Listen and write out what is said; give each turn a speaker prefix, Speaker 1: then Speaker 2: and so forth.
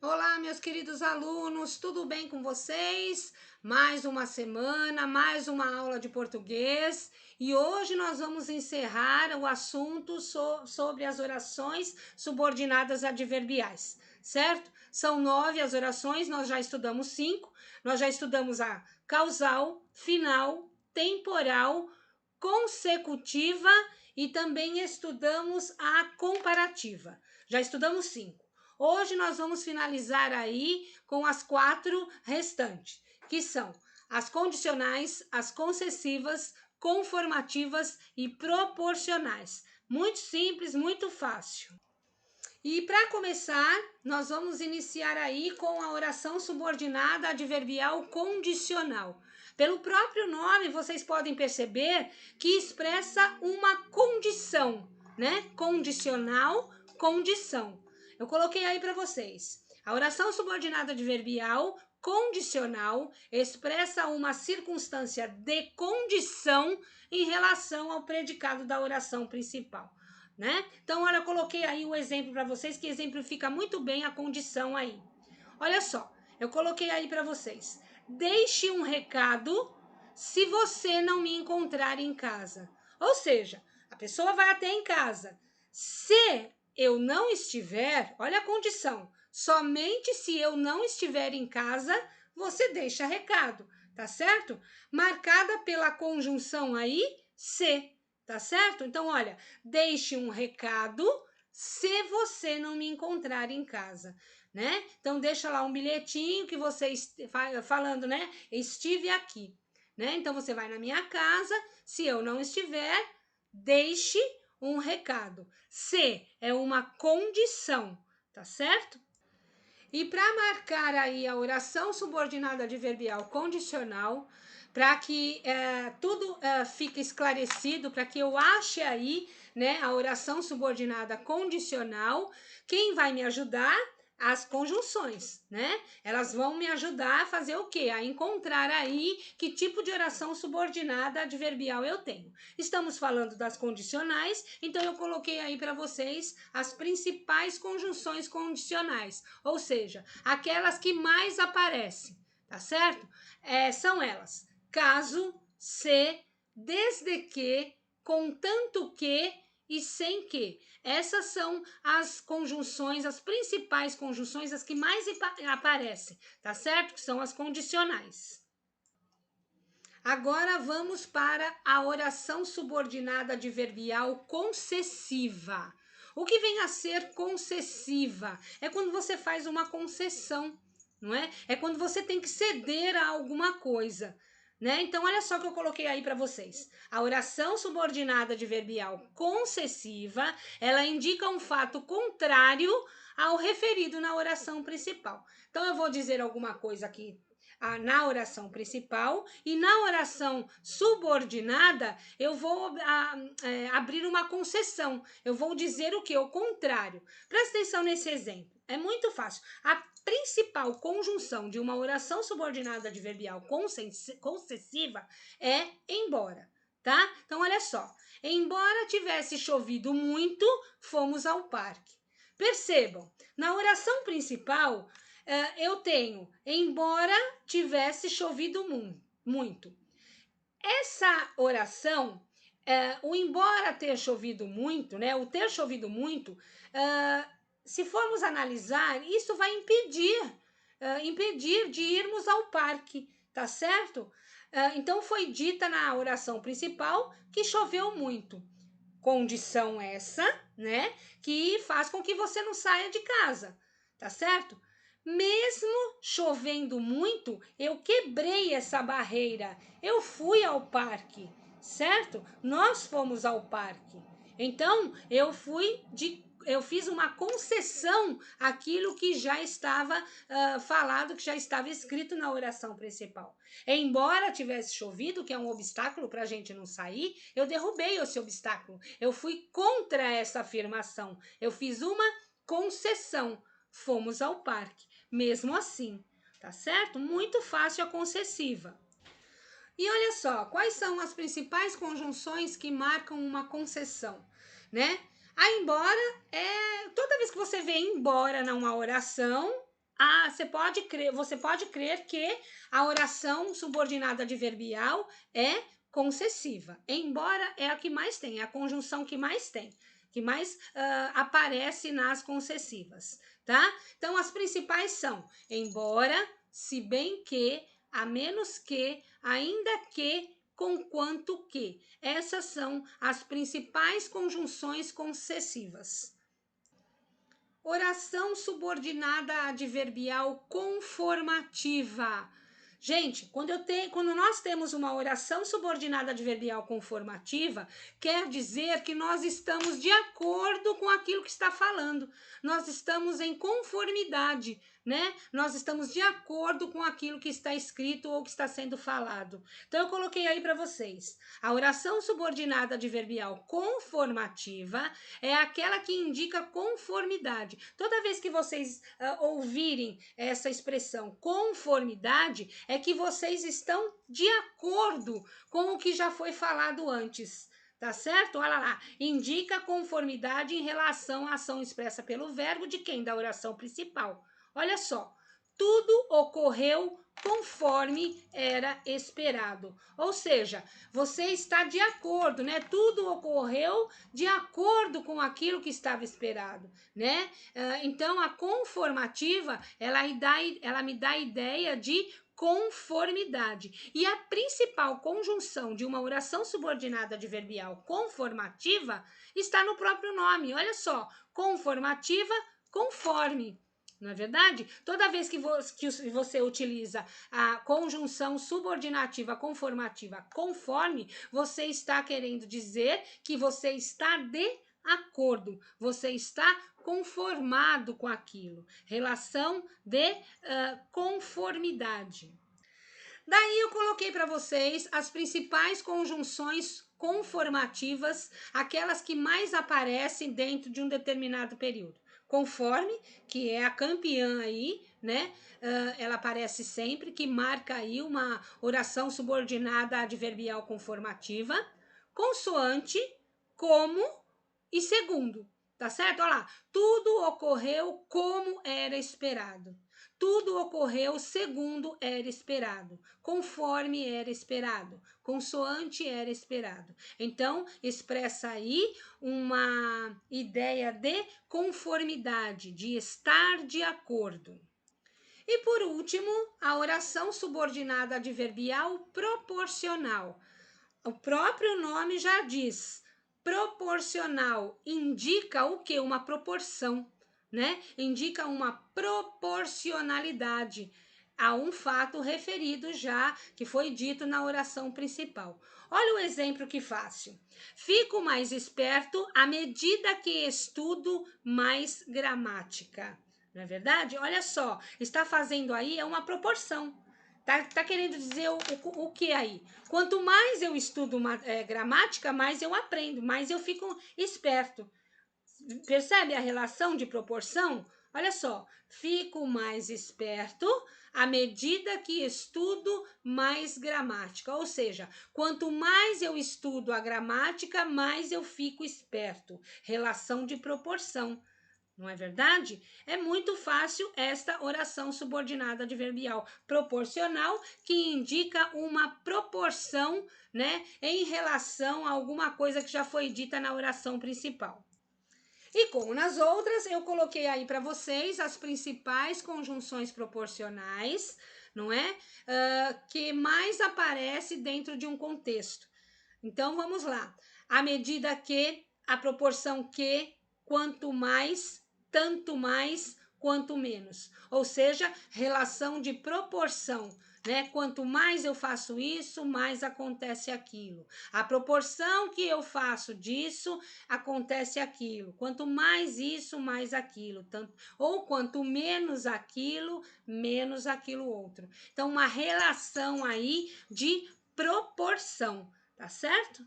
Speaker 1: Olá, meus queridos alunos, tudo bem com vocês? Mais uma semana, mais uma aula de português e hoje nós vamos encerrar o assunto sobre as orações subordinadas adverbiais, certo? São 9 as orações, nós já estudamos 5, nós já estudamos a causal, final, temporal, consecutiva e também estudamos a comparativa. Já estudamos 5. Hoje nós vamos finalizar aí com as 4 restantes, que são as condicionais, as concessivas, conformativas e proporcionais. Muito simples, muito fácil. E para começar, nós vamos iniciar aí com a oração subordinada adverbial condicional. Pelo próprio nome, vocês podem perceber que expressa uma condição, né? Condicional, condição. Eu coloquei aí para vocês. A oração subordinada adverbial condicional expressa uma circunstância de condição em relação ao predicado da oração principal, né? Então, olha, eu coloquei aí o exemplo para vocês que exemplifica muito bem a condição aí. Olha só, eu coloquei aí para vocês. Deixe um recado se você não me encontrar em casa. Ou seja, a pessoa vai até em casa. Se eu não estiver, olha a condição, somente se eu não estiver em casa, você deixa recado, tá certo? Marcada pela conjunção aí, se, tá certo? Então, olha, deixe um recado se você não me encontrar em casa, né? Então, deixa lá um bilhetinho que você falando, né? Estive aqui, né? Então, você vai na minha casa, se eu não estiver, deixe um recado. Se é uma condição, tá certo? E para marcar aí a oração subordinada adverbial condicional, para que tudo fique esclarecido, para que eu ache aí, né, a oração subordinada condicional, quem vai me ajudar? As conjunções, né? Elas vão me ajudar a fazer o quê? A encontrar aí que tipo de oração subordinada adverbial eu tenho. Estamos falando das condicionais, então eu coloquei aí para vocês as principais conjunções condicionais, ou seja, aquelas que mais aparecem, tá certo? São elas: caso, se, desde que, contanto que e sem que. Essas são as conjunções, as principais conjunções, as que mais aparecem, tá certo? Que são as condicionais. Agora vamos para a oração subordinada adverbial concessiva. O que vem a ser concessiva? É quando você faz uma concessão, não é? É quando você tem que ceder a alguma coisa, né? Então, olha só que eu coloquei aí para vocês. A oração subordinada adverbial concessiva, ela indica um fato contrário ao referido na oração principal. Então, eu vou dizer alguma coisa aqui na oração principal e na oração subordinada eu vou abrir uma concessão. Eu vou dizer o que? O contrário. Presta atenção nesse exemplo. É muito fácil. A principal conjunção de uma oração subordinada adverbial concessiva é embora, tá? Então, olha só. Embora tivesse chovido muito, fomos ao parque. Percebam, na oração principal, eu tenho, embora tivesse chovido muito. Essa oração, o embora ter chovido muito, né? O ter chovido muito, se formos analisar, isso vai impedir de irmos ao parque, tá certo? Então foi dita na oração principal que choveu muito. Condição essa, né? Que faz com que você não saia de casa, tá certo? Mesmo chovendo muito, eu quebrei essa barreira. Eu fui ao parque, certo? Nós fomos ao parque. Então, eu fiz uma concessão àquilo que já estava falado, que já estava escrito na oração principal. Embora tivesse chovido, que é um obstáculo para a gente não sair, eu derrubei esse obstáculo. Eu fui contra essa afirmação. Eu fiz uma concessão. Fomos ao parque. Mesmo assim, tá certo? Muito fácil a concessiva. E olha só, quais são as principais conjunções que marcam uma concessão, né? A embora toda vez que você vê embora numa oração, você pode crer que a oração subordinada adverbial é concessiva, embora é a que mais tem, é a conjunção que mais tem, que mais aparece nas concessivas, tá? Então, as principais são embora, se bem que, a menos que, ainda que, conquanto que. Essas são as principais conjunções concessivas. Oração subordinada adverbial conformativa. Gente, quando nós temos uma oração subordinada adverbial conformativa, quer dizer que nós estamos de acordo com aquilo que está falando. Nós estamos em conformidade, né? Nós estamos de acordo com aquilo que está escrito ou que está sendo falado. Então, eu coloquei aí para vocês. A oração subordinada adverbial conformativa é aquela que indica conformidade. Toda vez que vocês ouvirem essa expressão conformidade, é que vocês estão de acordo com o que já foi falado antes. Tá certo? Olha lá, indica conformidade em relação à ação expressa pelo verbo de quem? Da oração principal. Olha só, tudo ocorreu conforme era esperado. Ou seja, você está de acordo, né? Tudo ocorreu de acordo com aquilo que estava esperado, né? Então, a conformativa, ela me dá a ideia de conformidade. E a principal conjunção de uma oração subordinada adverbial conformativa está no próprio nome. Olha só, conformativa, conforme. Não é verdade? Toda vez que você utiliza a conjunção subordinativa conformativa conforme, você está querendo dizer que você está de acordo, você está conformado com aquilo. Relação de conformidade. Daí eu coloquei para vocês as principais conjunções conformativas, aquelas que mais aparecem dentro de um determinado período. Conforme, que é a campeã aí, né? Ela aparece sempre, que marca aí uma oração subordinada adverbial conformativa. Consoante, como e segundo, tá certo? Olha lá, tudo ocorreu como era esperado. Tudo ocorreu segundo era esperado, conforme era esperado, consoante era esperado. Então, expressa aí uma ideia de conformidade, de estar de acordo. E por último, a oração subordinada adverbial proporcional. O próprio nome já diz, proporcional indica o que? Uma proporção, né? Indica uma proporcionalidade a um fato referido já, que foi dito na oração principal. Olha o exemplo que fácil. Fico mais esperto à medida que estudo mais gramática. Não é verdade? Olha só, está fazendo aí uma proporção. Tá querendo dizer o que aí? Quanto mais eu estudo gramática, mais eu aprendo, mais eu fico esperto. Percebe a relação de proporção? Olha só, fico mais esperto à medida que estudo mais gramática. Ou seja, quanto mais eu estudo a gramática, mais eu fico esperto. Relação de proporção. Não é verdade? É muito fácil esta oração subordinada adverbial proporcional, que indica uma proporção, né, em relação a alguma coisa que já foi dita na oração principal. E como nas outras, eu coloquei aí para vocês as principais conjunções proporcionais, não é? Que mais aparece dentro de um contexto. Então, vamos lá. À medida que, a proporção que, quanto mais, tanto mais, quanto menos. Ou seja, relação de proporção, né? Quanto mais eu faço isso, mais acontece aquilo. A proporção que eu faço disso, acontece aquilo. Quanto mais isso, mais aquilo. Ou quanto menos aquilo, menos aquilo outro. Então, uma relação aí de proporção, tá certo?